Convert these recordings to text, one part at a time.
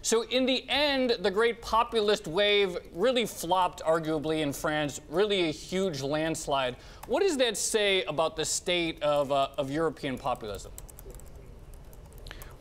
So in the end, the great populist wave really flopped, arguably, in France, really a huge landslide. What does that say about the state of European populism?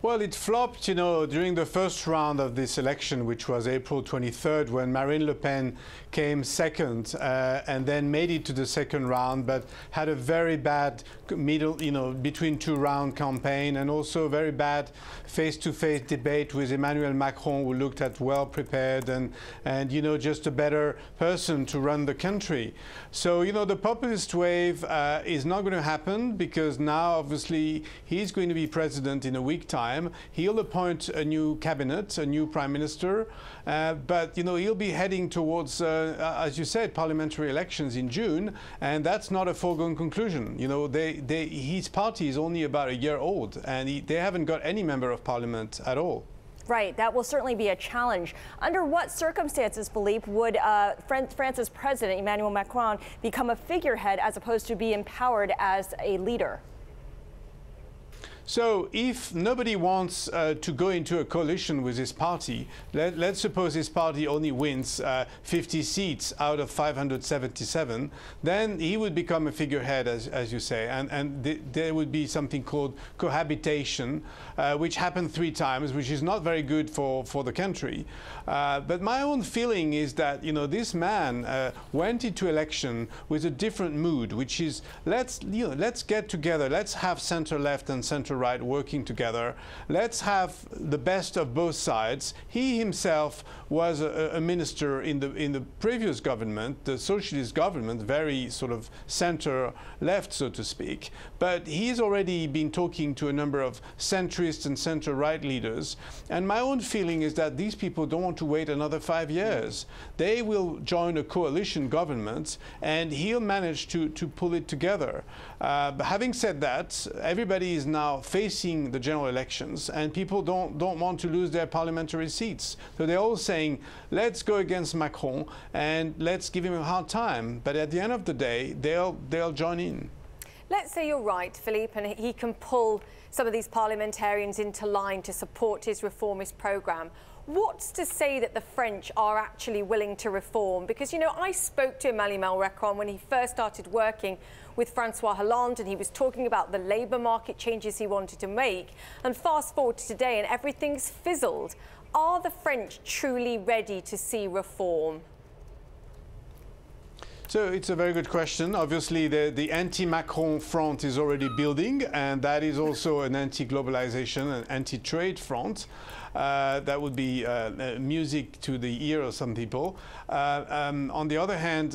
Well, it flopped, you know, during the first round of this election, which was April 23rd, when Marine Le Pen came second and then made it to the second round, but had a very bad middle, you know, between two round campaign, and also a very bad face-to-face debate with Emmanuel Macron, who looked at well prepared and you know, just a better person to run the country. So, you know, the populist wave is not going to happen, because now obviously he's going to be president in a week's time. He'll appoint a new cabinet, a new prime minister, but you know, he'll be heading towards, as you said, parliamentary elections in June, and that's not a foregone conclusion. You know, his party is only about a year old, and they haven't got any member of parliament at all. Right, that will certainly be a challenge. Under what circumstances, Philippe, would France's president, Emmanuel Macron, become a figurehead as opposed to be empowered as a leader? So if nobody wants to go into a coalition with his party, let's suppose his party only wins 50 seats out of 577, then he would become a figurehead, as you say, and there would be something called cohabitation, which happened 3 times, which is not very good for the country. But my own feeling is that, you know, this man went into election with a different mood, which is let's get together, let's have center-left and center right working together. Let's have the best of both sides. He himself was a minister in the previous government, the socialist government, very sort of center-left, so to speak. But he's already been talking to a number of centrist and center-right leaders. And my own feeling is that these people don't want to wait another 5 years. They will join a coalition government, and he'll manage to pull it together. But having said that, everybody is now facing the general elections, and people don't want to lose their parliamentary seats. So they're all saying, let's go against Macron and let's give him a hard time. But at the end of the day, they'll join in. Let's say you're right, Philippe, and he can pull some of these parliamentarians into line to support his reformist programme. What's to say that the French are actually willing to reform? Because, you know, I spoke to Emmanuel Macron when he first started working with Francois Hollande, and he was talking about the labour market changes he wanted to make. And fast forward to today, and everything's fizzled. Are the French truly ready to see reform? So it's a very good question. Obviously, the anti-Macron front is already building, and that is also an anti-globalization, an anti-trade front. That would be music to the ear of some people. On the other hand,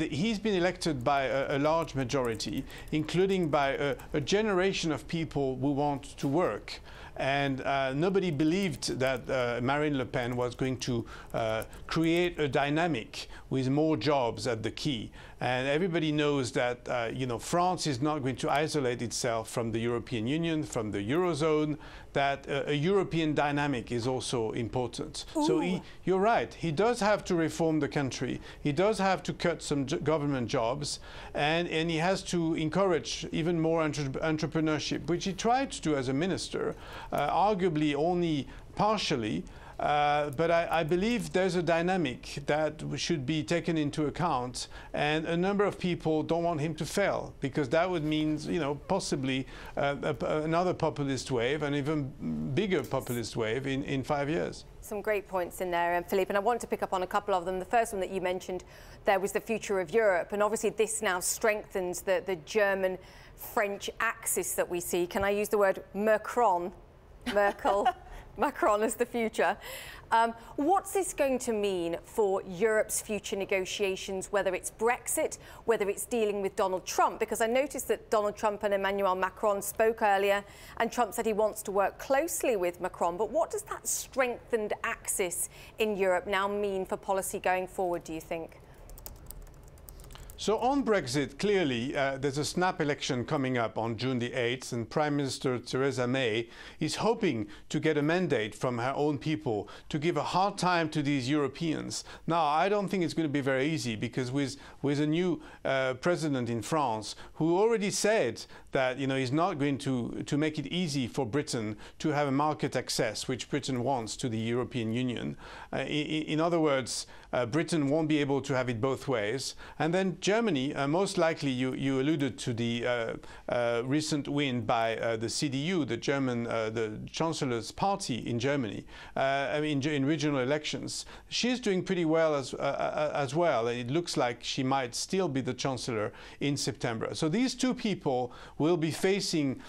he's been elected by a large majority, including by a generation of people who want to work. And nobody believed that Marine Le Pen was going to create a dynamic with more jobs at the key. And everybody knows that you know, France is not going to isolate itself from the European Union, from the Eurozone, that a European dynamic is also important. Ooh. So you're right, he does have to reform the country. He does have to cut some government jobs, and he has to encourage even more entrepreneurship, which he tried to do as a minister, arguably only partially. But I believe there's a dynamic that should be taken into account, and a number of people don't want him to fail, because that would mean, you know, possibly another populist wave, an even bigger populist wave in 5 years. Some great points in there, Philippe, and I want to pick up on a couple of them. The first one that you mentioned there was the future of Europe, and obviously this now strengthens the German-French axis that we see. Can I use the word Macron? Merkel? Macron as the future. What's this going to mean for Europe's future negotiations, whether it's Brexit, whether it's dealing with Donald Trump? Because I noticed that Donald Trump and Emmanuel Macron spoke earlier, and Trump said he wants to work closely with Macron. But what does that strengthened axis in Europe now mean for policy going forward, do you think? So on Brexit, clearly, there's a snap election coming up on June the 8th, and Prime Minister Theresa May is hoping to get a mandate from her own people to give a hard time to these Europeans. Now, I don't think it's going to be very easy, because with a new president in France, who already said that he's not going to make it easy for Britain to have a market access, which Britain wants, to the European Union. In other words, Britain won't be able to have it both ways. And then Germany, most likely, you alluded to the recent win by the CDU, the German, the Chancellor's party in Germany, in regional elections. She's doing pretty well as well. And it looks like she might still be the Chancellor in September. So these two people will be facing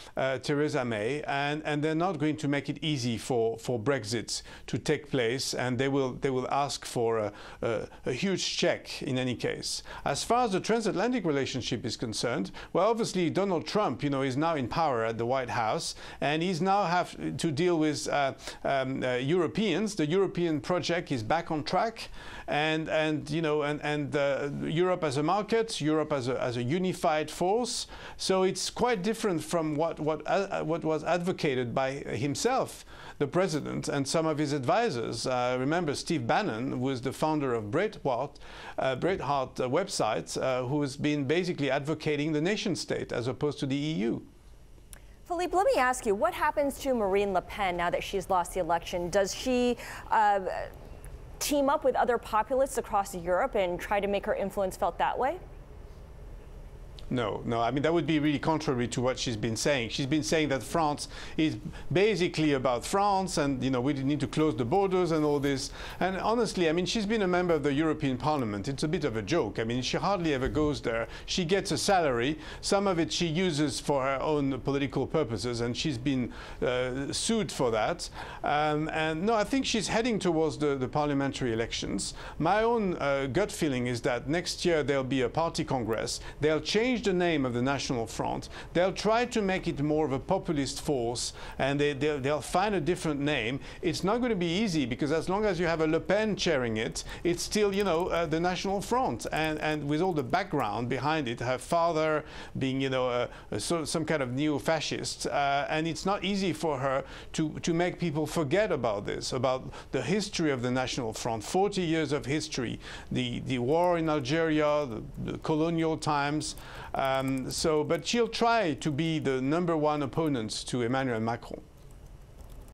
Theresa May, and they're not going to make it easy for Brexit to take place, and they will ask for a huge check in any case. As far as the transatlantic relationship is concerned, well, obviously Donald Trump, is now in power at the White House, and he's now have to deal with Europeans. The European project is back on track, and Europe as a market, Europe as a unified force. So it's quite different from what was advocated by himself, the president, and some of his advisors. Remember Steve Bannon, who was the founder of Breitbart website, who has been basically advocating the nation state as opposed to the EU. Philippe, let me ask you, what happens to Marine Le Pen now that she's lost the election? Does she team up with other populists across Europe and try to make her influence felt that way? No. I mean, that would be really contrary to what she's been saying. She's been saying that France is basically about France, and we need to close the borders and all this. And honestly, I mean, she's been a member of the European Parliament. It's a bit of a joke. I mean, she hardly ever goes there. She gets a salary. Some of it she uses for her own political purposes, and she's been sued for that. And no, I think she's heading towards the parliamentary elections. My own gut feeling is that next year there'll be a party congress. They'll change the name of the National Front. They'll try to make it more of a populist force, and they'll find a different name. It's not going to be easy, because as long as you have a Le Pen chairing it, it's still, the National Front, and with all the background behind it, her father being, some kind of neo-fascist, and it's not easy for her to make people forget about this, about the history of the National Front, 40 years of history, the war in Algeria, the colonial times. But she'll try to be the #1 opponent to Emmanuel Macron.